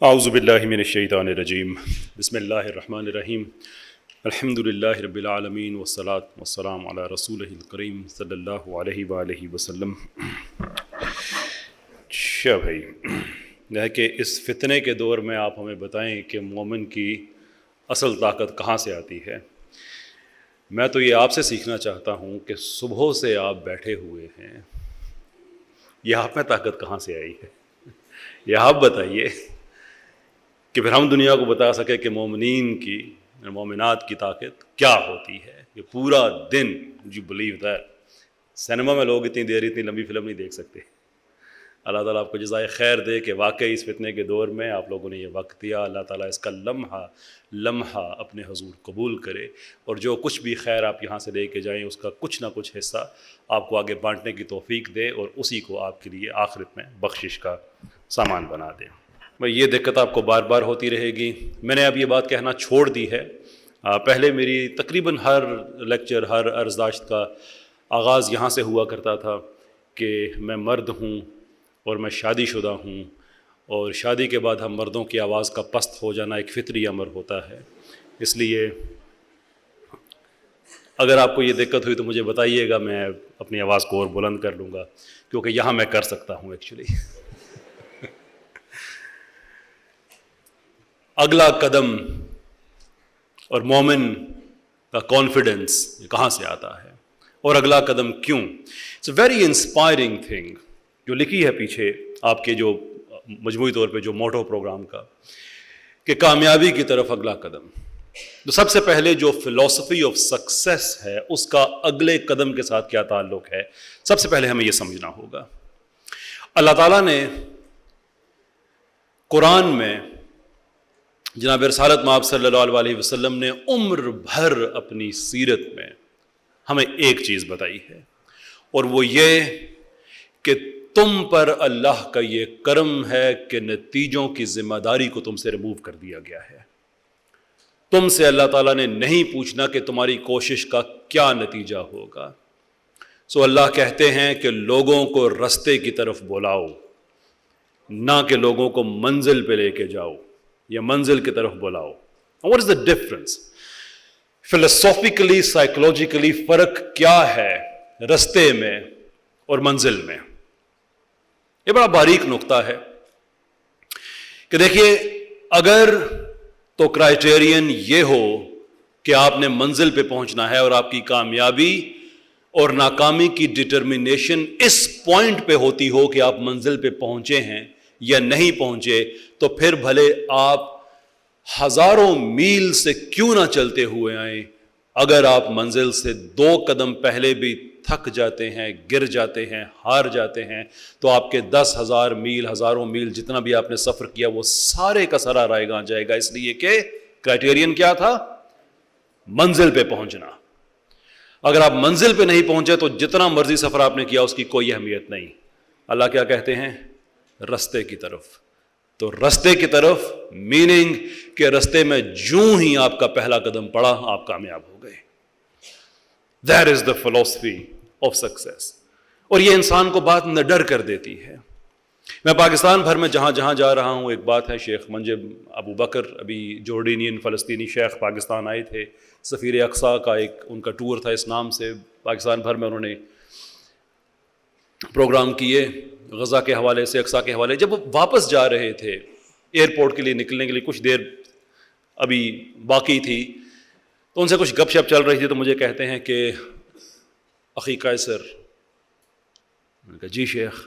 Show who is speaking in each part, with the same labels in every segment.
Speaker 1: اعوذ باللہ من الشیطان الرجیم بسم اللہ الرحمن الرحیم الحمد للہ رب العالمین والصلاة والسلام علی رسولہ الکریم صلی اللہ علیہ وآلہ وسلم۔ اچھا بھائی، یہ ہے کہ اس فتنے کے دور میں آپ ہمیں بتائیں کہ مومن کی اصل طاقت کہاں سے آتی ہے۔ میں تو یہ آپ سے سیکھنا چاہتا ہوں کہ صبح سے آپ بیٹھے ہوئے ہیں، یہ آپ میں طاقت کہاں سے آئی ہے، یہ آپ بتائیے کہ پھر ہم دنیا کو بتا سکے کہ مومنین کی مومنات کی طاقت کیا ہوتی ہے۔ کہ پورا دن یو بلیو دیٹ سینما میں لوگ اتنی دیر اتنی لمبی فلم نہیں دیکھ سکتے۔ اللہ تعالیٰ آپ کو جزائے خیر دے کہ واقعی اس فتنے کے دور میں آپ لوگوں نے یہ وقت دیا۔ اللہ تعالیٰ اس کا لمحہ لمحہ اپنے حضور قبول کرے، اور جو کچھ بھی خیر آپ یہاں سے لے کے جائیں اس کا کچھ نہ کچھ حصہ آپ کو آگے بانٹنے کی توفیق دے، اور اسی کو آپ کے لیے آخرت میں بخشش کا سامان بنا دے۔ بھائی یہ دقت آپ کو بار بار ہوتی رہے گی۔ میں نے اب یہ بات کہنا چھوڑ دی ہے۔ پہلے میری تقریباً ہر لیکچر، ہر عرضداشت کا آغاز یہاں سے ہوا کرتا تھا کہ میں مرد ہوں اور میں شادی شدہ ہوں، اور شادی کے بعد ہم مردوں کی آواز کا پست ہو جانا ایک فطری امر ہوتا ہے۔ اس لیے اگر آپ کو یہ دقت ہوئی تو مجھے بتائیے گا، میں اپنی آواز کو اور بلند کر لوں گا، کیونکہ یہاں میں کر سکتا ہوں ایکچولی۔ اگلا قدم اور مومن کا کانفیڈنس یہ کہاں سے آتا ہے، اور اگلا قدم کیوں؟ It's a very inspiring thing جو لکھی ہے پیچھے آپ کے جو مجموعی طور پہ جو موٹو پروگرام کا، کہ کامیابی کی طرف اگلا قدم۔ تو سب سے پہلے جو فلسفی آف سکسیس ہے اس کا اگلے قدم کے ساتھ کیا تعلق ہے، سب سے پہلے ہمیں یہ سمجھنا ہوگا۔ اللہ تعالیٰ نے قرآن میں جناب رسالت مآب صلی اللہ علیہ وسلم نے عمر بھر اپنی سیرت میں ہمیں ایک چیز بتائی ہے، اور وہ یہ کہ تم پر اللہ کا یہ کرم ہے کہ نتیجوں کی ذمہ داری کو تم سے ریموو کر دیا گیا ہے۔ تم سے اللہ تعالیٰ نے نہیں پوچھنا کہ تمہاری کوشش کا کیا نتیجہ ہوگا۔ سو اللہ کہتے ہیں کہ لوگوں کو رستے کی طرف بلاؤ، نہ کہ لوگوں کو منزل پہ لے کے جاؤ یا منزل کی طرف بلاؤ۔ What is the difference؟ Philosophically psychologically فرق کیا ہے رستے میں اور منزل میں؟ یہ بڑا باریک نقطہ ہے کہ دیکھیے، اگر تو کرائیٹیرین یہ ہو کہ آپ نے منزل پہ پہنچنا ہے اور آپ کی کامیابی اور ناکامی کی ڈٹرمنیشن اس پوائنٹ پہ ہوتی ہو کہ آپ منزل پہ پہنچے ہیں یا نہیں پہنچے، تو پھر بھلے آپ ہزاروں میل سے کیوں نہ چلتے ہوئے آئیں، اگر آپ منزل سے 2 قدم پہلے بھی تھک جاتے ہیں، گر جاتے ہیں، ہار جاتے ہیں، تو آپ کے 10,000 میل، ہزاروں میل جتنا بھی آپ نے سفر کیا وہ سارے کا سارا رائے گاں جائے گا، اس لیے کہ کرائیٹیرین کیا تھا؟ منزل پہ پہنچنا۔ اگر آپ منزل پہ نہیں پہنچے تو جتنا مرضی سفر آپ نے کیا اس کی کوئی اہمیت نہیں۔ اللہ کیا کہتے ہیں؟ رستے کی طرف۔ تو رستے کی طرف میننگ کہ رستے میں جوں ہی آپ کا پہلا قدم پڑا آپ کامیاب ہو گئے۔ That is the philosophy of success۔ اور یہ انسان کو بات نڈر کر دیتی ہے۔ میں پاکستان بھر میں جہاں جہاں جا رہا ہوں، ایک بات ہے، شیخ منجب ابو بکر ابھی جورڈینین فلسطینی شیخ پاکستان آئے تھے، سفیر اقصیٰ کا ایک ان کا ٹور تھا اس نام سے، پاکستان بھر میں انہوں نے پروگرام کیے غزہ کے حوالے سے، اقصیٰ کے حوالے۔ جب وہ واپس جا رہے تھے ایئرپورٹ کے لیے نکلنے کے لیے، کچھ دیر ابھی باقی تھی، تو ان سے کچھ گپ شپ چل رہی تھی، تو مجھے کہتے ہیں کہ اخی قیصر، میں نے کہا جی شیخ،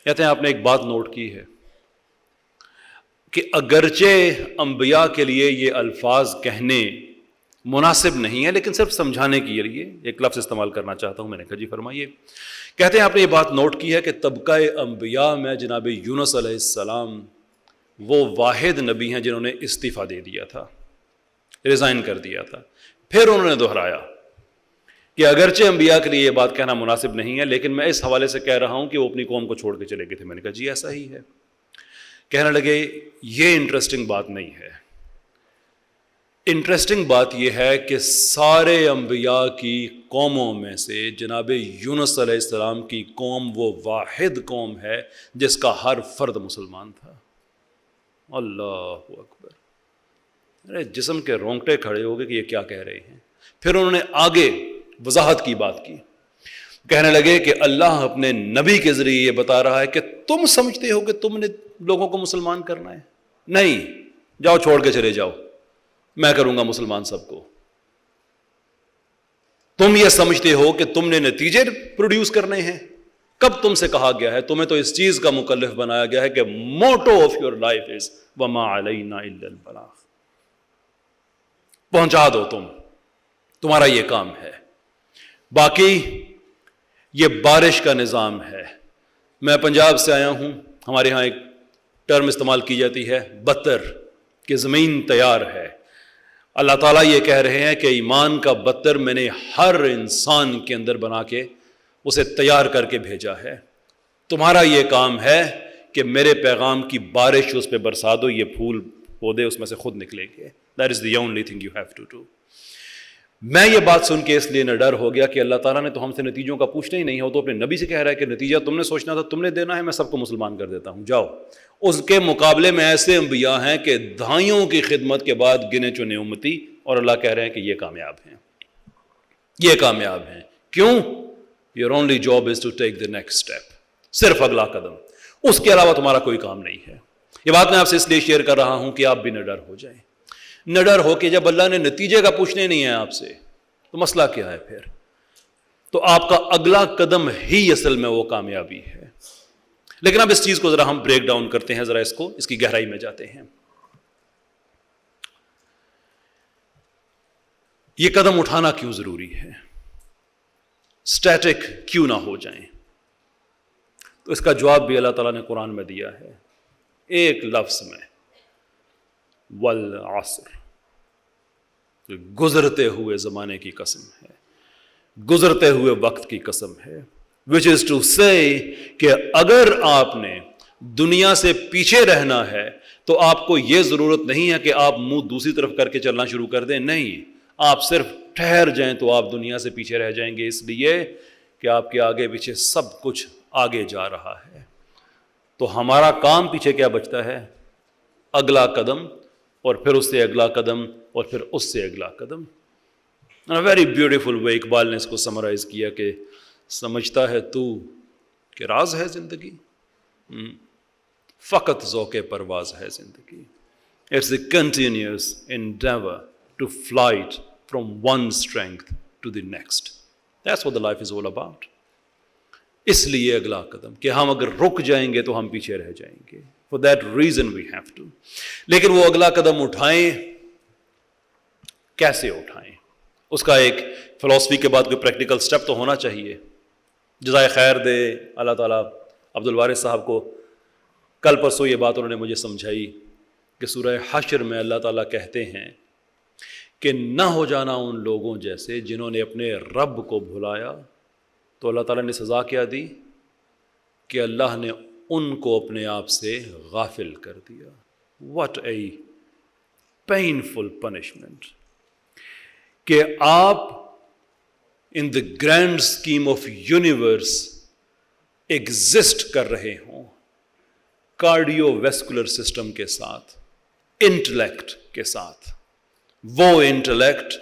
Speaker 1: کہتے ہیں آپ نے ایک بات نوٹ کی ہے کہ اگرچہ انبیاء کے لیے یہ الفاظ کہنے مناسب نہیں ہے، لیکن صرف سمجھانے کے لیے ایک لفظ استعمال کرنا چاہتا ہوں۔ میں نے کہا جی فرمائیے۔ کہتے ہیں آپ نے یہ بات نوٹ کی ہے کہ طبقہ انبیاء میں جناب یونس علیہ السلام وہ واحد نبی ہیں جنہوں نے استعفیٰ دے دیا تھا، ریزائن کر دیا تھا۔ پھر انہوں نے دہرایا کہ اگرچہ انبیاء کے لیے یہ بات کہنا مناسب نہیں ہے، لیکن میں اس حوالے سے کہہ رہا ہوں کہ وہ اپنی قوم کو چھوڑ کے چلے گئے تھے۔ میں نے کہا جی ایسا ہی ہے۔ کہنے لگے یہ انٹرسٹنگ بات نہیں ہے، انٹرسٹنگ بات یہ ہے کہ سارے انبیاء کی قوموں میں سے جناب یونس علیہ السلام کی قوم وہ واحد قوم ہے جس کا ہر فرد مسلمان تھا۔ اللہ اکبر، ارے جسم کے رونگٹے کھڑے ہو گئے کہ یہ کیا کہہ رہے ہیں. پھر انہوں نے آگے وضاحت کی بات کی، کہنے لگے کہ اللہ اپنے نبی کے ذریعے یہ بتا رہا ہے کہ تم سمجھتے ہو کہ تم نے لوگوں کو مسلمان کرنا ہے، نہیں، جاؤ چھوڑ کے چلے جاؤ، میں کروں گا مسلمان سب کو. تم یہ سمجھتے ہو کہ تم نے نتیجے پروڈیوس کرنے ہیں. کب تم سے کہا گیا ہے؟ تمہیں تو اس چیز کا مکلف بنایا گیا ہے کہ motto of your life is وما علینا الا البلاغ. پہنچا دو، تمہارا یہ کام ہے. باقی یہ بارش کا نظام ہے. میں پنجاب سے آیا ہوں، ہمارے ہاں ایک ٹرم استعمال کی جاتی ہے بتر، کہ زمین تیار ہے. اللہ تعالیٰ یہ کہہ رہے ہیں کہ ایمان کا بتر میں نے ہر انسان کے اندر بنا کے اسے تیار کر کے بھیجا ہے. تمہارا یہ کام ہے کہ میرے پیغام کی بارش اس پہ برسا دو، یہ پھول پودے اس میں سے خود نکلیں گے. That is the only thing you have to do. میں یہ بات سن کے اس لیے نڈر ہو گیا کہ اللہ تعالیٰ نے تو ہم سے نتیجوں کا پوچھنا ہی نہیں ہو، تو اپنے نبی سے کہہ رہا ہے کہ نتیجہ تم نے سوچنا تھا، تم نے دینا ہے، میں سب کو مسلمان کر دیتا ہوں، جاؤ. اس کے مقابلے میں ایسے انبیاء ہیں کہ دہائیوں کی خدمت کے بعد گنے چنے امتی، اور اللہ کہہ رہے ہیں کہ یہ کامیاب ہیں، یہ کامیاب ہیں. کیوں؟ Your only job is to take the next step. صرف اگلا قدم، اس کے علاوہ تمہارا کوئی کام نہیں ہے. یہ بات میں آپ سے اس لیے شیئر کر رہا ہوں کہ آپ بھی نڈر ہو جائیں. نڈر ہو کہ جب اللہ نے نتیجے کا پوچھنے نہیں ہے آپ سے، تو مسئلہ کیا ہے پھر؟ تو آپ کا اگلا قدم ہی اصل میں وہ کامیابی ہے. لیکن اب اس چیز کو ذرا ہم بریک ڈاؤن کرتے ہیں، ذرا اس کی گہرائی میں جاتے ہیں. یہ قدم اٹھانا کیوں ضروری ہے؟ اسٹیٹک کیوں نہ ہو جائیں؟ تو اس کا جواب بھی اللہ تعالیٰ نے قرآن میں دیا ہے، ایک لفظ میں، والعصر. گزرتے ہوئے زمانے کی قسم ہے، گزرتے ہوئے وقت کی قسم ہے. which is to say کہ اگر آپ نے دنیا سے پیچھے رہنا ہے تو آپ کو یہ ضرورت نہیں ہے کہ آپ منہ دوسری طرف کر کے چلنا شروع کر دیں. نہیں، آپ صرف ٹھہر جائیں تو آپ دنیا سے پیچھے رہ جائیں گے، اس لیے کہ آپ کے آگے پیچھے سب کچھ آگے جا رہا ہے. تو ہمارا کام پیچھے کیا بچتا ہے؟ اگلا قدم، اور پھر اس سے اگلا قدم، اور پھر اس سے اگلا قدم. ویری بیوٹیفل وے اقبال نے اس کو سمرائز کیا کہ سمجھتا ہے تو کہ راز ہے زندگی، فقط ذوق پرواز ہے زندگی. It's a continuous endeavor to flight from one strength to the next. That's what the life is all about. اس لیے اگلا قدم کہ ہم اگر رک جائیں گے تو ہم پیچھے رہ جائیں گے. For that reason we have to. لیکن وہ اگلا قدم اٹھائیں، کیسے اٹھائیں؟ اس کا ایک فلسفی کے بعد کوئی پریکٹیکل سٹیپ تو ہونا چاہیے. جزائے خیر دے اللہ تعالیٰ عبد الوارث صاحب کو. کل پرسوں یہ بات انہوں نے مجھے سمجھائی کہ سورہ حشر میں اللہ تعالیٰ کہتے ہیں کہ نہ ہو جانا ان لوگوں جیسے جنہوں نے اپنے رب کو بھلایا. تو اللہ تعالیٰ نے سزا کیا دی کہ اللہ نے ان کو اپنے آپ سے غافل کر دیا. What a painful punishment. کہ آپ in the grand scheme of universe exist کر رہے ہوں کارڈیو ویسکولر سسٹم کے ساتھ، انٹلیکٹ کے ساتھ. وہ انٹلیکٹ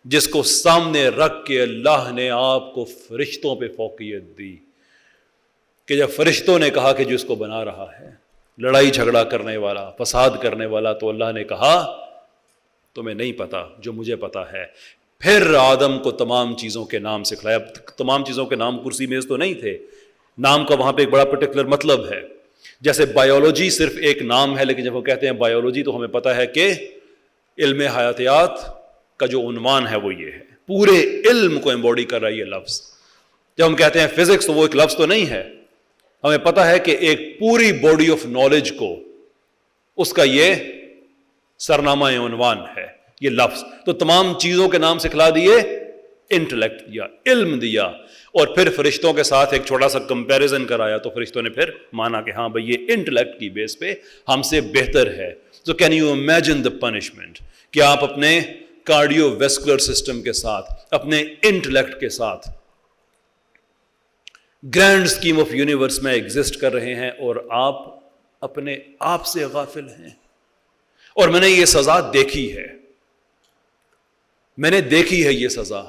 Speaker 1: جس کو سامنے رکھ کے اللہ نے آپ کو فرشتوں پہ فوقیت دی کہ جب فرشتوں نے کہا کہ جو اس کو بنا رہا ہے لڑائی جھگڑا کرنے والا، فساد کرنے والا، تو اللہ نے کہا تمہیں نہیں پتا جو مجھے پتا ہے. پھر آدم کو تمام چیزوں کے نام سکھلایا. تمام چیزوں کے نام کرسی میز تو نہیں تھے، نام کا وہاں پہ ایک بڑا پرٹیکولر مطلب ہے. جیسے بایولوجی صرف ایک نام ہے، لیکن جب وہ کہتے ہیں بایولوجی تو ہمیں پتا ہے کہ علم حیاتیات کا جو عنوان ہے وہ یہ ہے، پورے علم کو ایمبوڈی کر رہا ہے یہ لفظ. جب ہم کہتے ہیں فزکس تو وہ ایک لفظ تو نہیں ہے، ہمیں پتا ہے کہ ایک پوری باڈی آف نالج کو اس کا یہ سرنامہ عنوان ہے یہ لفظ. تو تمام چیزوں کے نام سکھلا دیے، انٹلیکٹ دیا، علم دیا، اور پھر فرشتوں کے ساتھ ایک چھوٹا سا کمپیریزن کرایا تو فرشتوں نے پھر مانا کہ ہاں بھئی یہ انٹلیکٹ کی بیس پہ ہم سے بہتر ہے. So can you imagine the punishment کہ آپ اپنے کارڈیو ویسکولر سسٹم کے ساتھ، اپنے انٹلیکٹ کے ساتھ گرینڈ اسکیم آف یونیورس میں ایگزسٹ کر رہے ہیں اور آپ اپنے آپ سے غافل ہیں. اور میں نے یہ سزا دیکھی ہے، میں نے دیکھی ہے یہ سزا.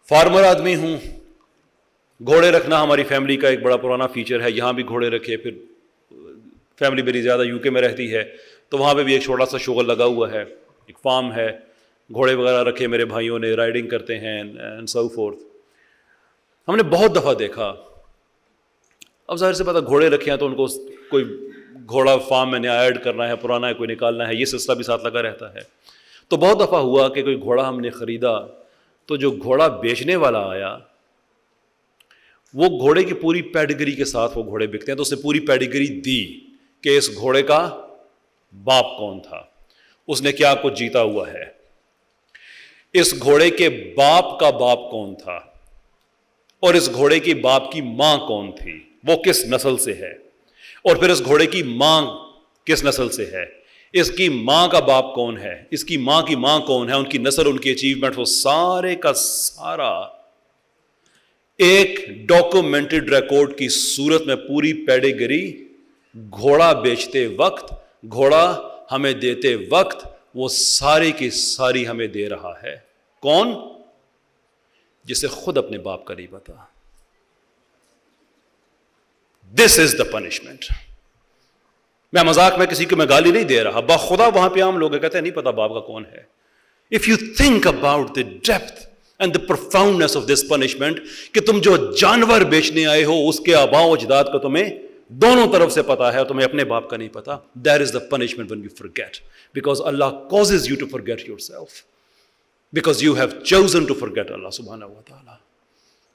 Speaker 1: فارمر آدمی ہوں، گھوڑے رکھنا ہماری فیملی کا ایک بڑا پرانا فیچر ہے. یہاں بھی گھوڑے رکھے، پھر فیملی میری زیادہ یو کے میں رہتی ہے تو وہاں پہ بھی ایک چھوٹا سا شغل لگا ہوا ہے، ایک فارم ہے، گھوڑے وغیرہ رکھے میرے بھائیوں نے، رائڈنگ کرتے ہیں اینڈ سو فورتھ. ہم نے بہت دفعہ دیکھا، اب ظاہر سے پتہ گھوڑے رکھے ہیں تو ان کو کوئی گھوڑا فارم میں نیا ایڈ کرنا ہے، پرانا ہے کوئی نکالنا ہے، یہ سلسلہ بھی ساتھ لگا رہتا ہے. تو بہت دفعہ ہوا کہ کوئی گھوڑا ہم نے خریدا تو جو گھوڑا بیچنے والا آیا وہ گھوڑے کی پوری پیڈگری کے ساتھ وہ گھوڑے بکتے ہیں، تو اسے پوری پیڈگری دی کہ اس گھوڑے کا باپ کون تھا، اس نے کیا کچھ جیتا ہوا ہے، اس گھوڑے کے باپ کا باپ کون تھا، اور اس گھوڑے کی باپ کی ماں کون تھی، وہ کس نسل سے ہے، اور پھر اس گھوڑے کی ماں کس نسل سے ہے، اس کی ماں کا باپ کون ہے، اس کی ماں کون ہے، ان کی نسل، ان کی اچیومنٹ، وہ سارے کا سارا ایک ڈاکومنٹڈ ریکارڈ کی صورت میں پوری پیڈگری گھوڑا بیچتے وقت، گھوڑا ہمیں دیتے وقت وہ ساری کی ساری ہمیں دے رہا ہے. کون؟ جسے خود اپنے باپ کا نہیں پتا. دس از دا پنشمنٹ. میں مذاق میں کسی کو میں گالی نہیں دے رہا، باخدا وہاں پہ عام لوگ کہتے ہیں نہیں پتا باپ کا کون ہے. If you think about the depth and the profoundness of this punishment کہ تم جو جانور بیچنے آئے ہو اس کے آباء و اجداد کا تمہیں دونوں طرف سے پتا ہے اور تمہیں اپنے باپ کا نہیں پتا. That is the punishment when you forget, because Allah causes you to forget yourself, because you have chosen to forget Allah subhanahu wa ta'ala.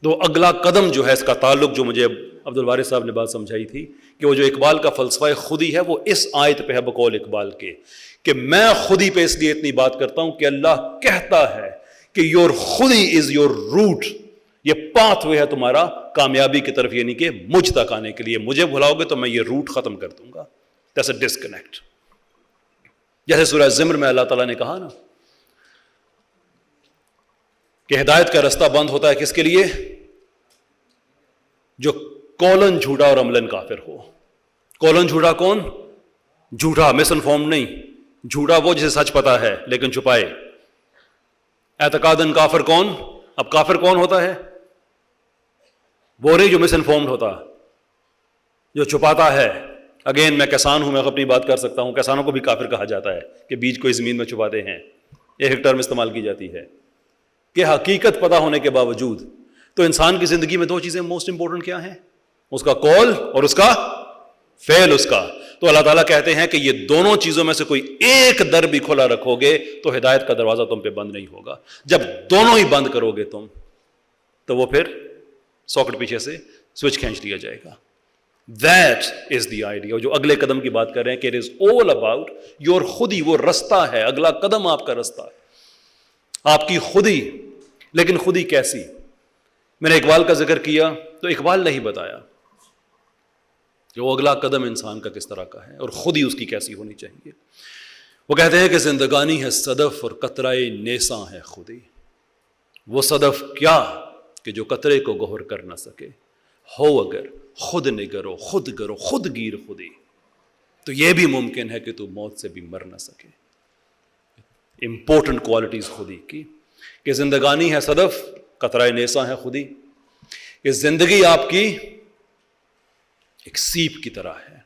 Speaker 1: تو اگلا قدم جو ہے اس کا تعلق جو مجھے عبد الوارث صاحب نے بات سمجھائی تھی کہ وہ جو اقبال کا فلسفہ خودی ہے وہ اس آیت پہ ہے بقول اقبال کے کہ میں خودی پہ اس لیے اتنی بات کرتا ہوں کہ اللہ کہتا ہے کہ یور خودی از یور روٹ، یہ پاتھ وے ہے تمہارا کامیابی کی طرف، یعنی کہ مجھ تک آنے کے لیے. مجھے بھلاؤ گے تو میں یہ روٹ ختم کر دوں گا. That's a disconnect. جیسے سورہ زمر میں اللہ تعالیٰ نے کہا نا کہ ہدایت کا رستہ بند ہوتا ہے کس کے لیے؟ جو کولن جھوٹا اور عملن کافر ہو. کولن جھوٹا کون؟ جھوٹا مس انفارم نہیں، جھوٹا وہ جسے سچ پتا ہے لیکن چھپائے. اعتقادن کافر کون؟ اب کافر کون ہوتا ہے؟ وہ نہیں جو مس انفارمڈ ہوتا، جو چھپاتا ہے. اگین میں کسان ہوں، میں اپنی بات کر سکتا ہوں، کسانوں کو بھی کافر کہا جاتا ہے کہ بیج کو زمین میں چھپاتے ہیں. ایک ٹرم استعمال کی جاتی ہے کہ حقیقت پتہ ہونے کے باوجود. تو انسان کی زندگی میں دو چیزیں موسٹ امپورٹنٹ کیا ہیں؟ اس کا قول اور اس کا فعل اس کا. تو اللہ تعالیٰ کہتے ہیں کہ یہ دونوں چیزوں میں سے کوئی ایک در بھی کھلا رکھو گے تو ہدایت کا دروازہ تم پہ بند نہیں ہوگا. جب دونوں ہی بند کرو گے تم تو وہ پھر ساکٹ پیچھے سے سوئچ کھینچ لیا جائے گا. That is the idea. جو اگلے قدم کی بات کر رہے ہیں کہ it is all about your خودی، وہ رستہ ہے، اگلا قدم آپ کا رستہ ہے، آپ کی خودی. لیکن خودی کیسی؟ میں نے اقبال کا ذکر کیا تو اقبال نے ہی بتایا کہ وہ اگلا قدم انسان کا کس طرح کا ہے اور خودی اس کی کیسی ہونی چاہیے. وہ کہتے ہیں کہ زندگانی ہے صدف اور قطرۂ نیساں ہے خودی. وہ صدف کیا کہ جو قطرے کو گوہر کر نہ سکے، ہو اگر خود نگرو خود گرو خود گیر خودی، تو یہ بھی ممکن ہے کہ تو موت سے بھی مر نہ سکے. امپورٹنٹ کوالٹیز خودی کی کہ زندگانی ہے صدف، قطرۂ نیساں ہے خودی. کہ زندگی آپ کی ایک سیپ کی طرح ہے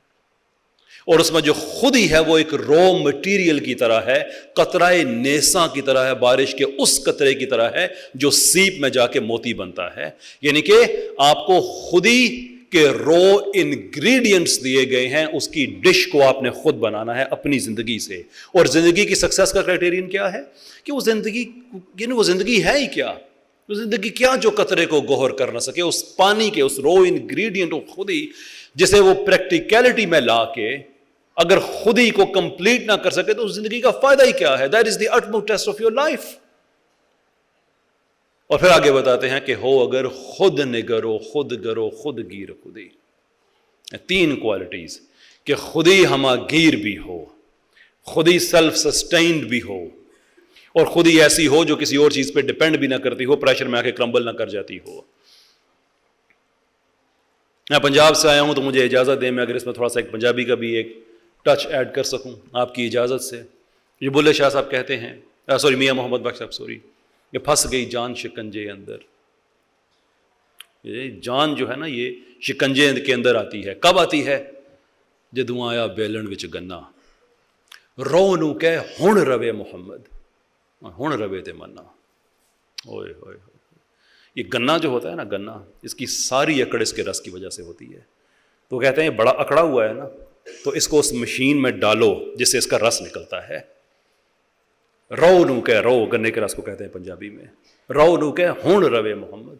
Speaker 1: اور اس میں جو خودی ہے وہ ایک رو مٹیریل کی طرح ہے، قطرۂ نیساں کی طرح ہے، بارش کے اس قطرے کی طرح ہے جو سیپ میں جا کے موتی بنتا ہے. یعنی کہ آپ کو خودی کے رو انگریڈینٹس دیے گئے ہیں، اس کی ڈش کو آپ نے خود بنانا ہے اپنی زندگی سے. اور زندگی کی سکسیس کا کرائٹیرین کیا ہے کہ وہ زندگی، یعنی وہ زندگی ہے ہی کیا؟ وہ زندگی کیا جو قطرے کو گوہر کر نہ سکے، اس پانی کے اس رو انگریڈینٹ خودی جسے وہ پریکٹیکلٹی میں لا کے اگر خودی کو کمپلیٹ نہ کر سکے تو اس زندگی کا فائدہ ہی کیا ہے؟ That is the utmost test of your life. اور پھر آگے بتاتے ہیں کہ ہو اگر خود نگرو خود گرو خود گیر خودی. تین کوالٹیز کہ خودی ہما گیر بھی ہو، خودی سیلف سسٹینڈ بھی ہو، اور خودی ایسی ہو جو کسی اور چیز پہ ڈیپینڈ بھی نہ کرتی ہو، پریشر میں آ کے کرمبل نہ کر جاتی ہو. میں پنجاب سے آیا ہوں تو مجھے اجازت دیں میں اگر اس میں تھوڑا سا ایک پنجابی کا بھی ایک ٹچ ایڈ کر سکوں آپ کی اجازت سے. یہ بلے شاہ صاحب کہتے ہیں, میاں محمد بخش صاحب, یہ پھنس گئی جان شکنجے اندر. یہ جان جو ہے نا یہ شکنجے کے اندر آتی ہے. کب آتی ہے؟ جدوں آیا بیلن وچ گنا, رو نو کہ ہن روے محمد, ہن روے تے منا. اوئے ہوئے, یہ گنا جو ہوتا ہے نا, گنا, اس کی ساری اکڑ اس کے رس کی وجہ سے ہوتی ہے. تو کہتے ہیں بڑا اکڑا ہوا ہے نا, تو اس کو اس مشین میں ڈالو جس سے اس کا رس نکلتا ہے. رو نو کہ, رو گنے کے رس کو کہتے ہیں پنجابی میں, رو نو کہ ہن روے محمد.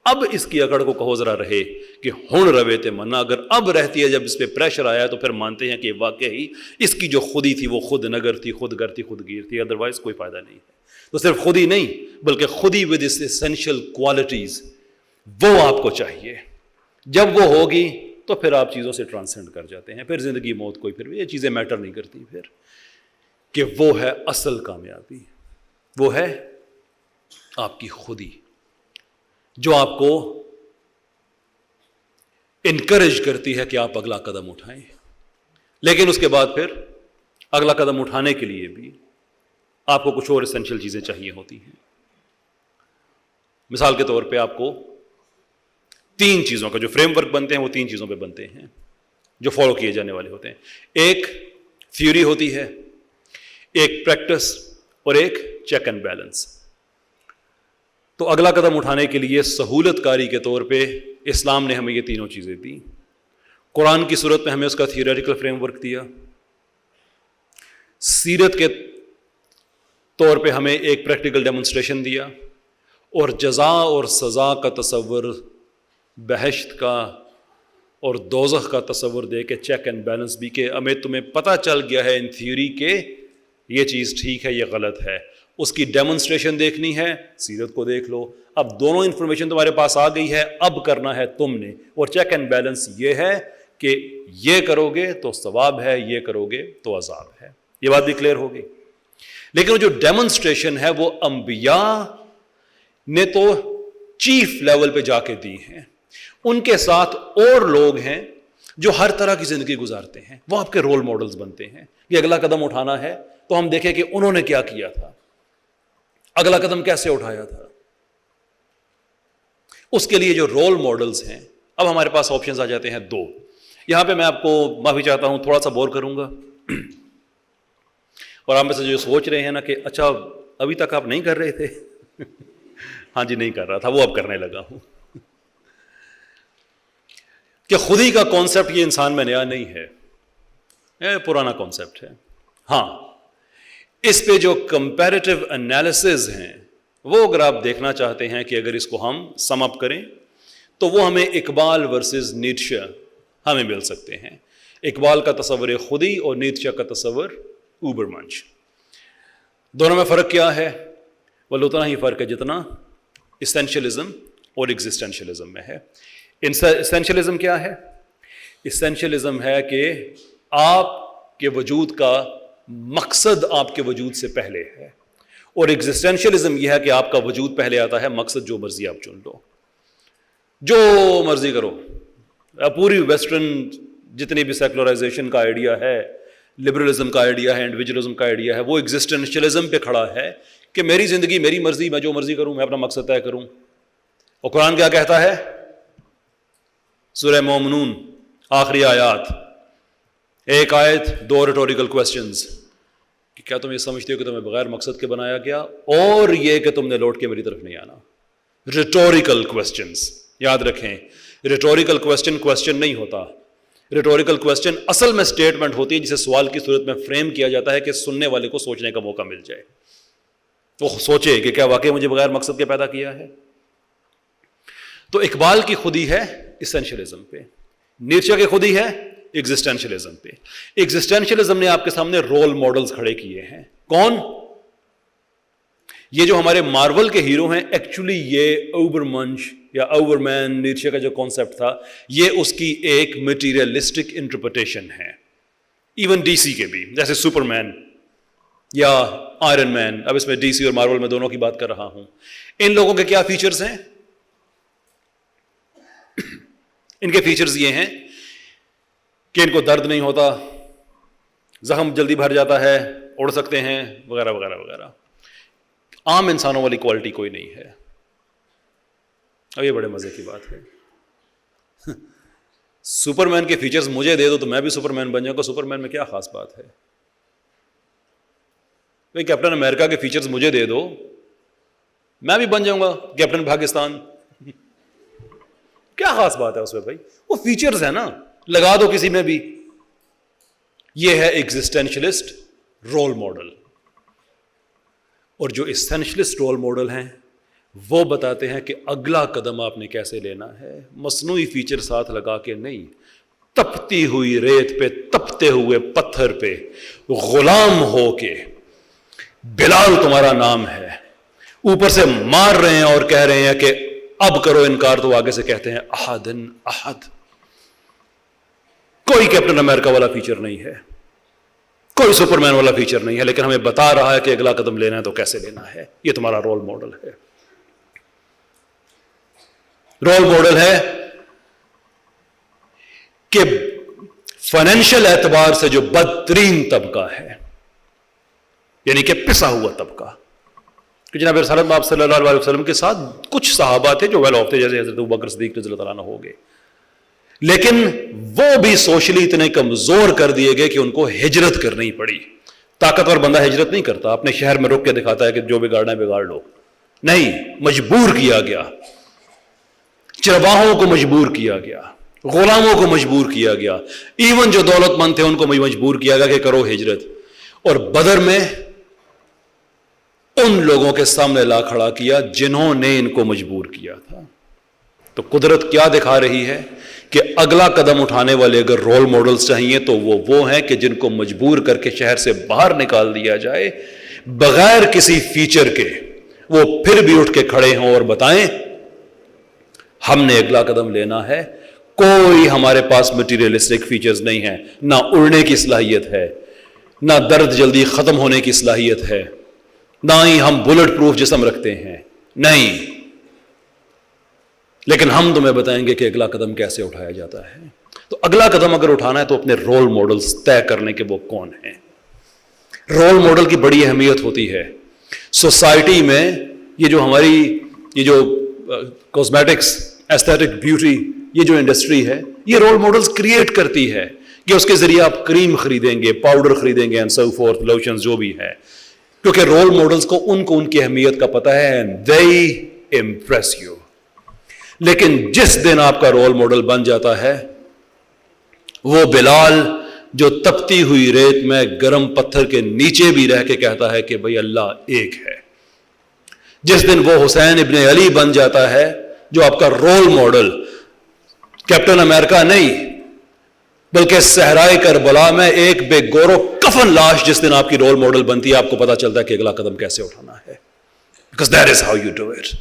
Speaker 1: اب اس کی اکڑ کو کہو ذرا رہے کہ ہن روے تے منا. اگر اب رہتی ہے, جب اس پہ پریشر آیا تو پھر مانتے ہیں کہ واقعی اس کی جو خودی تھی وہ خود نگر تھی, خود گر تھی, خود گیر تھی, ادروائز کوئی فائدہ نہیں ہے. تو صرف خودی نہیں بلکہ خودی ود اس اسینشیل کوالٹیز, وہ آپ کو چاہیے. جب وہ ہوگی تو پھر آپ چیزوں سے ٹرانسینڈ کر جاتے ہیں. پھر زندگی موت کوئی, پھر یہ چیزیں میٹر نہیں کرتی پھر, کہ وہ ہے اصل کامیابی. وہ ہے آپ کی خودی جو آپ کو انکریج کرتی ہے کہ آپ اگلا قدم اٹھائیں. لیکن اس کے بعد پھر اگلا قدم اٹھانے کے لیے بھی آپ کو کچھ اور اسینشیل چیزیں چاہیے ہوتی ہیں. مثال کے طور پہ آپ کو 3 چیزوں کا جو فریم ورک بنتے ہیں وہ 3 چیزوں پہ بنتے ہیں جو فالو کیے جانے والے ہوتے ہیں. ایک تھیوری ہوتی ہے, ایک پریکٹس, اور ایک چیک اینڈ بیلنس. تو اگلا قدم اٹھانے کے لیے سہولت کاری کے طور پہ اسلام نے ہمیں یہ تینوں چیزیں دیں. قرآن کی صورت میں ہمیں اس کا تھیوریٹیکل فریم ورک دیا, سیرت کے طور پہ ہمیں ایک پریکٹیکل ڈیمونسٹریشن دیا, اور جزا اور سزا کا تصور, بہشت کا اور دوزخ کا تصور دے کے چیک اینڈ بیلنس بھی, کہ ہمیں تمہیں پتہ چل گیا ہے ان تھیوری کہ یہ چیز ٹھیک ہے, یہ غلط ہے, اس کی ڈیمونسٹریشن دیکھنی ہے, سیرت کو دیکھ لو. اب دونوں انفارمیشن تمہارے پاس آ گئی ہے, اب کرنا ہے تم نے. اور چیک اینڈ بیلنس یہ ہے کہ یہ کرو گے تو ثواب ہے, یہ کرو گے تو عذاب ہے. یہ بات بھی کلیئر ہوگی. لیکن وہ جو ڈیمونسٹریشن ہے وہ انبیاء نے تو چیف لیول پہ جا کے دی ہیں. ان کے ساتھ اور لوگ ہیں جو ہر طرح کی زندگی گزارتے ہیں, وہ آپ کے رول ماڈلز بنتے ہیں. یہ اگلا قدم اٹھانا ہے تو ہم دیکھیں کہ انہوں نے کیا کیا تھا, اگلا قدم کیسے اٹھایا تھا. اس کے لیے جو رول ماڈلز ہیں, اب ہمارے پاس آپشنز آ جاتے ہیں 2. یہاں پہ میں آپ کو معافی چاہتا ہوں, تھوڑا سا بور کروں گا, اور آپ میں سے جو سوچ رہے ہیں نا کہ اچھا ابھی تک آپ نہیں کر رہے تھے, ہاں جی نہیں کر رہا تھا, وہ اب کرنے لگا ہوں. کہ خودی کا کانسیپٹ یہ انسان میں نیا نہیں ہے, پرانا کانسیپٹ ہے. ہاں اس پہ جو کمپیریٹیو انالیسز ہیں وہ اگر آپ دیکھنا چاہتے ہیں کہ اگر اس کو ہم سم اپ کریں تو وہ ہمیں اقبال ورسز نیٹشے ہمیں مل سکتے ہیں. اقبال کا تصور خودی اور نیٹشے کا تصور اوبرمنش. دونوں میں فرق کیا ہے؟ وہ اتنا ہی فرق ہے جتنا اسینشلزم اور ایگزسٹینشلزم میں ہے. اسینشلزم کیا ہے؟ اسینشلزم ہے کہ آپ کے وجود کا مقصد آپ کے وجود سے پہلے ہے, اور ایگزسٹینشلزم یہ ہے کہ آپ کا وجود پہلے آتا ہے, مقصد جو مرضی آپ چن لو, جو مرضی کرو. پوری ویسٹرن جتنی بھی سیکولرائزیشن کا آئیڈیا ہے, لبرلزم کا آئیڈیا ہے, انڈیویجولزم کا آئیڈیا ہے, وہ ایگزسٹینشلزم پہ کھڑا ہے کہ میری زندگی میری مرضی, میں جو مرضی کروں, میں اپنا مقصد طے کروں. اور قرآن کیا کہتا ہے؟ سورہ مومنون آخری آیات, ایک آیت 2 ریٹوریکل کوسچنز, کہ کیا تم یہ سمجھتے ہو کہ تمہیں بغیر مقصد کے بنایا گیا, اور یہ کہ تم نے لوٹ کے میری طرف نہیں آنا. ریٹوریکل کوسچنز یاد رکھیں, ریٹوریکل کوسچن نہیں ہوتا. ریٹوریکل کوسچن اصل میں اسٹیٹمنٹ ہوتی ہے جسے سوال کی صورت میں فریم کیا جاتا ہے کہ سننے والے کو سوچنے کا موقع مل جائے, وہ سوچے کہ کیا واقعی مجھے بغیر مقصد کے پیدا کیا ہے. تو اقبال کی خودی ہے اسینشلزم پہ, نیٹشے کی خودی ہے ایگزسٹینشلزم پہ. ایگزسٹینشلزم نے آپ کے سامنے رول ماڈلز کھڑے کیے ہیں. کون؟ یہ جو ہمارے مارول کے ہیرو ہیں, ایکچولی یہ اوبرمنش یا اوورمین نیٹشے کا جو کانسیپٹ تھا یہ اس کی ایک مٹیریلسٹک انٹرپریٹیشن ہے. ایون ڈی سی کے بھی, جیسے سپرمین یا آئرن مین, اب اس میں ڈی سی اور مارول میں دونوں کی بات کر رہا ہوں. ان لوگوں کے کیا فیچرز ہیں؟ ان کے فیچرز یہ ہیں کہ ان کو درد نہیں ہوتا, زخم جلدی بھر جاتا ہے, اڑ سکتے ہیں, وغیرہ وغیرہ وغیرہ. عام انسانوں والی کوالٹی کوئی نہیں ہے. اب یہ بڑے مزے کی بات ہے. سپر مین کے فیچرز مجھے دے دو تو میں بھی سپر مین بن جاؤں گا. سپر مین میں کیا خاص بات ہے؟ بھائی کیپٹن امریکہ کے فیچرز مجھے دے دو, میں بھی بن جاؤں گا کیپٹن پاکستان. کیا خاص بات ہے اس میں بھائی؟ وہ فیچرز ہیں نا, لگا دو کسی میں بھی. یہ ہے ایگزسٹینشلسٹ رول ماڈل. اور جو ایگزسٹینشلسٹ رول ماڈل ہیں وہ بتاتے ہیں کہ اگلا قدم آپ نے کیسے لینا ہے. مصنوعی فیچر ساتھ لگا کے نہیں, تپتی ہوئی ریت پہ, تپتے ہوئے پتھر پہ غلام ہو کے, بلال تمہارا نام ہے, اوپر سے مار رہے ہیں اور کہہ رہے ہیں کہ اب کرو انکار, تو آگے سے کہتے ہیں احدن احد. کوئی کیپٹن امریکہ والا فیچر نہیں ہے, کوئی سپر مین والا فیچر نہیں ہے, لیکن ہمیں بتا رہا ہے کہ اگلا قدم لینا ہے تو کیسے لینا ہے. یہ تمہارا رول ماڈل ہے. رول ماڈل ہے کہ فائنینشل اعتبار سے جو بدترین طبقہ ہے, یعنی کہ پسا ہوا طبقہ, کہ جناب رسالت آپ صلی اللہ علیہ وسلم کے ساتھ کچھ صحابہ تھے جو ویل آف تھے, جیسے حضرت ابوبکر صدیق رضی اللہ تعالیٰ عنہ ہو گئے, لیکن وہ بھی سوشلی اتنے کمزور کر دیے گئے کہ ان کو ہجرت کرنی پڑی. طاقتور بندہ ہجرت نہیں کرتا, اپنے شہر میں رک کے دکھاتا ہے کہ جو بگاڑنا ہے بگاڑ لو. نہیں, مجبور کیا گیا, چرواہوں کو مجبور کیا گیا, غلاموں کو مجبور کیا گیا, ایون جو دولت مند تھے ان کو مجبور کیا گیا کہ کرو ہجرت. اور بدر میں ان لوگوں کے سامنے لا کھڑا کیا جنہوں نے ان کو مجبور کیا تھا. تو قدرت کیا دکھا رہی ہے کہ اگلا قدم اٹھانے والے اگر رول ماڈلز چاہیے تو وہ ہیں کہ جن کو مجبور کر کے شہر سے باہر نکال دیا جائے بغیر کسی فیچر کے, وہ پھر بھی اٹھ کے کھڑے ہوں اور بتائیں ہم نے اگلا قدم لینا ہے. کوئی ہمارے پاس مٹیریلسٹک فیچرز نہیں ہیں, نہ اڑنے کی صلاحیت ہے, نہ درد جلدی ختم ہونے کی صلاحیت ہے, نہ ہی ہم بلٹ پروف جسم رکھتے ہیں, نہیں. لیکن ہم تمہیں بتائیں گے کہ اگلا قدم کیسے اٹھایا جاتا ہے. تو اگلا قدم اگر اٹھانا ہے تو اپنے رول ماڈلز طے کرنے کے وہ کون ہیں. رول ماڈل کی بڑی اہمیت ہوتی ہے سوسائٹی میں. یہ جو ہماری یہ جو کاسمیٹکس, ایستھیٹک بیوٹی, یہ جو انڈسٹری ہے, یہ رول ماڈلز کریٹ کرتی ہے کہ اس کے ذریعے آپ کریم خریدیں گے, پاؤڈر خریدیں گے, اینڈ سو فورتھ, لوشنز جو بھی ہے, کیونکہ رول ماڈلز کو ان کی اہمیت کا پتہ ہے, اینڈ they impress you. لیکن جس دن آپ کا رول ماڈل بن جاتا ہے وہ بلال جو تپتی ہوئی ریت میں گرم پتھر کے نیچے بھی رہ کے کہتا ہے کہ بھئی اللہ ایک ہے, جس دن وہ حسین ابن علی بن جاتا ہے جو آپ کا رول ماڈل کیپٹن امریکہ نہیں بلکہ صحرائے کربلا میں ایک بے گور و کفن لاش جس دن آپ کی رول ماڈل بنتی ہے, آپ کو پتا چلتا ہے کہ اگلا قدم کیسے اٹھانا ہے. Because that is how you do it.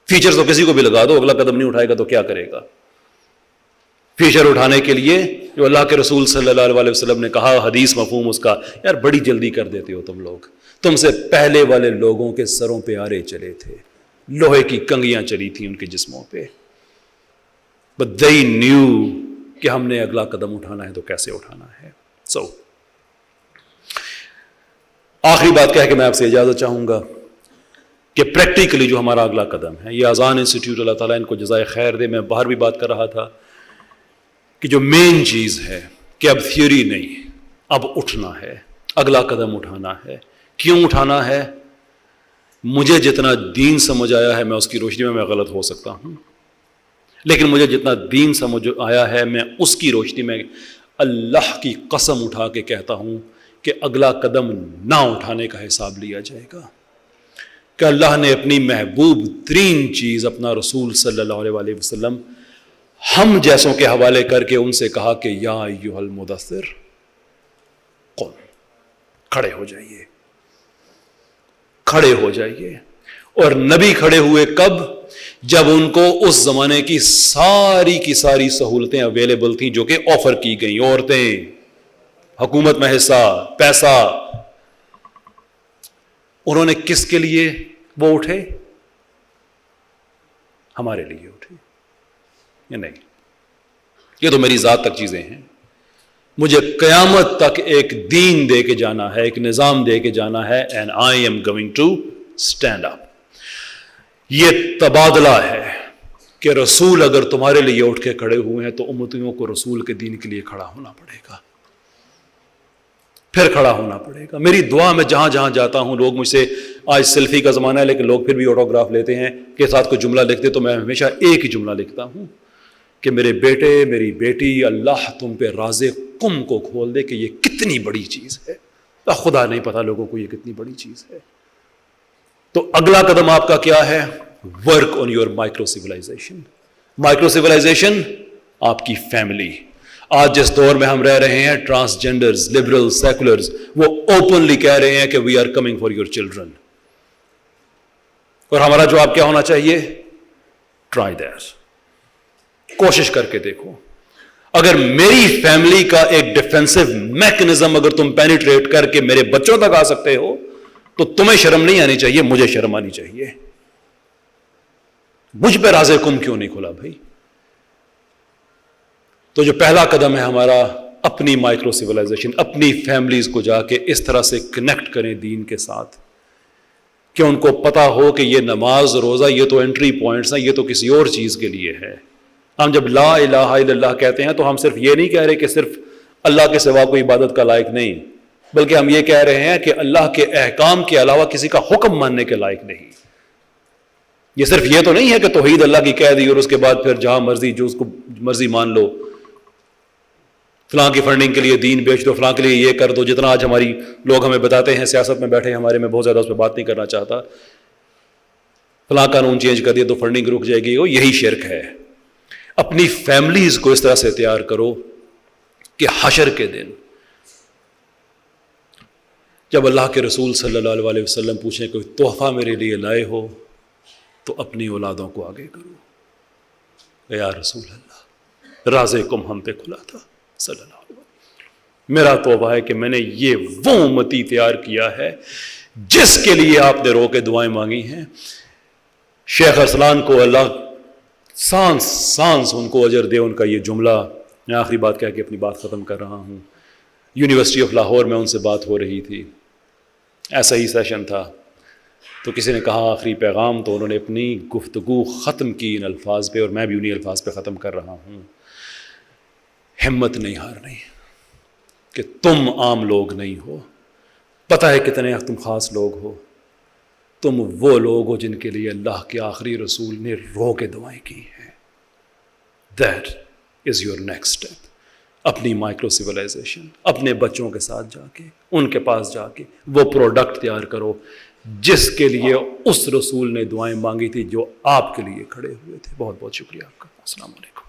Speaker 1: Feature تو کسی کو بھی لگا دو, اگلا قدم نہیں اٹھائے گا تو کیا کرے گا؟ فیچر اٹھانے کے لیے جو اللہ کے رسول صلی اللہ علیہ وسلم نے کہا, حدیث مفہوم اس کا, یار بڑی جلدی کر دیتے ہو تم لوگ, تم سے پہلے والے لوگوں کے سروں پہ آرے چلے تھے, لوہے کی کنگیاں چلی تھیں ان کے جسموں پہ, but they knew کہ ہم نے اگلا قدم اٹھانا ہے تو کیسے اٹھانا ہے. سو آخری بات کہہ کے میں آپ سے اجازت چاہوں گا کہ پریکٹیکلی جو ہمارا اگلا قدم ہے, یہ اذان انسٹیٹیوٹ, اللہ تعالیٰ ان کو جزائے خیر دے, میں باہر بھی بات کر رہا تھا کہ جو مین چیز ہے کہ اب تھیوری نہیں, اب اٹھنا ہے, اگلا قدم اٹھانا ہے. کیوں اٹھانا ہے؟ مجھے جتنا دین سمجھ آیا ہے, میں اس کی روشنی میں غلط ہو سکتا ہوں, لیکن مجھے جتنا دین سمجھ آیا ہے میں اس کی روشنی میں اللہ کی قسم اٹھا کے کہتا ہوں کہ اگلا قدم نہ اٹھانے کا حساب لیا جائے گا, کہ اللہ نے اپنی محبوب ترین چیز اپنا رسول صلی اللہ علیہ وسلم ہم جیسوں کے حوالے کر کے ان سے کہا کہ یا ایھا المدثر قم, کھڑے ہو جائیے, کھڑے ہو جائیے. اور نبی کھڑے ہوئے کب؟ جب ان کو اس زمانے کی ساری سہولتیں اویلیبل تھیں جو کہ آفر کی گئیں, عورتیں, حکومت میں حصہ, پیسہ. انہوں نے کس کے لیے وہ اٹھے؟ ہمارے لیے اٹھے یا نہیں؟ یہ تو میری ذات تک چیزیں ہیں. مجھے قیامت تک ایک دین دے کے جانا ہے, ایک نظام دے کے جانا ہے, and I am going to stand up. یہ تبادلہ ہے کہ رسول اگر تمہارے لیے اٹھ کے کھڑے ہوئے ہیں تو امتیوں کو رسول کے دین کے لیے کھڑا ہونا پڑے گا, پھر کھڑا ہونا پڑے گا. میری دعا میں جہاں جہاں جاتا ہوں, لوگ مجھ سے, آج سیلفی کا زمانہ ہے لیکن لوگ پھر بھی آٹوگراف لیتے ہیں کہ ساتھ کوئی جملہ لکھتے, تو میں ہمیشہ ایک ہی جملہ لکھتا ہوں کہ میرے بیٹے میری بیٹی, اللہ تم پہ راز قم کو کھول دے کہ یہ کتنی بڑی چیز ہے. خدا نہیں پتا لوگوں کو یہ کتنی بڑی چیز ہے. تو اگلا قدم آپ کا کیا ہے؟ Work on your micro civilisation. Micro civilisation آپ کی فیملی. آج جس دور میں ہم رہ رہے ہیں, ٹرانسجینڈرز, لبرل, سیکولرز, وہ اوپنلی کہہ رہے ہیں کہ we are coming for your children. اور ہمارا جواب کیا ہونا چاہیے؟ Try that. کوشش کر کے دیکھو. اگر میری فیملی کا ایک ڈیفینسو میکنزم اگر تم پینیٹریٹ کر کے میرے بچوں تک آ سکتے ہو تو تمہیں شرم نہیں آنی چاہیے, مجھے شرم آنی چاہیے. مجھ پہ راز قم کیوں نہیں کھلا بھائی؟ تو جو پہلا قدم ہے ہمارا, اپنی مائکرو سیولائزیشن, اپنی فیملیز کو جا کے اس طرح سے کنیکٹ کریں دین کے ساتھ کہ ان کو پتا ہو کہ یہ نماز روزہ یہ تو انٹری پوائنٹس ہیں, یہ تو کسی اور چیز کے لیے ہے. ہم جب لا الہ الا اللہ کہتے ہیں تو ہم صرف یہ نہیں کہہ رہے کہ صرف اللہ کے سوا کوئی عبادت کا لائق نہیں, بلکہ ہم یہ کہہ رہے ہیں کہ اللہ کے احکام کے علاوہ کسی کا حکم ماننے کے لائق نہیں. یہ صرف یہ تو نہیں ہے کہ توحید اللہ کی کہہ دی اور اس کے بعد پھر جہاں مرضی جو اس کو مرضی مان لو, فلاں کی فنڈنگ کے لیے دین بیچ دو, فلاں کے لیے یہ کر دو. جتنا آج ہماری لوگ ہمیں بتاتے ہیں, سیاست میں بیٹھے ہمارے, میں بہت زیادہ اس پہ بات نہیں کرنا چاہتا, فلاں قانون چینج کر دیا تو فنڈنگ رک جائے گی, وہ یہی شرک ہے. اپنی فیملیز کو اس طرح سے تیار کرو کہ حشر کے دن جب اللہ کے رسول صلی اللہ علیہ وسلم پوچھیں کوئی تحفہ میرے لیے لائے ہو تو اپنی اولادوں کو آگے کرو, یا رسول اللہ راز قم ہم پہ کھلا تھا صلی اللہ علیہ وسلم. میرا توبہ ہے کہ میں نے یہ وہ امتی تیار کیا ہے جس کے لیے آپ نے رو کے دعائیں مانگی ہیں. شیخ ارسلان کو اللہ سانس سانس ان کو اجر دے, ان کا یہ جملہ. میں آخری بات کہہ کے اپنی بات ختم کر رہا ہوں. یونیورسٹی آف لاہور میں ان سے بات ہو رہی تھی, ایسا ہی سیشن تھا, تو کسی نے کہا آخری پیغام, تو انہوں نے اپنی گفتگو ختم کی ان الفاظ پہ, اور میں بھی انہی الفاظ پہ ختم کر رہا ہوں. ہمت نہیں ہارنی کہ تم عام لوگ نہیں ہو, پتہ ہے کتنے تم خاص لوگ ہو. تم وہ لوگ ہو جن کے لیے اللہ کے آخری رسول نے رو کے دعائیں کی ہیں. That is your next step. اپنی مائکرو سیولائزیشن, اپنے بچوں کے ساتھ جا کے ان کے پاس جا کے وہ پروڈکٹ تیار کرو جس کے لیے اس رسول نے دعائیں مانگی تھی جو آپ کے لیے کھڑے ہوئے تھے. بہت بہت شکریہ آپ کا. السلام علیکم.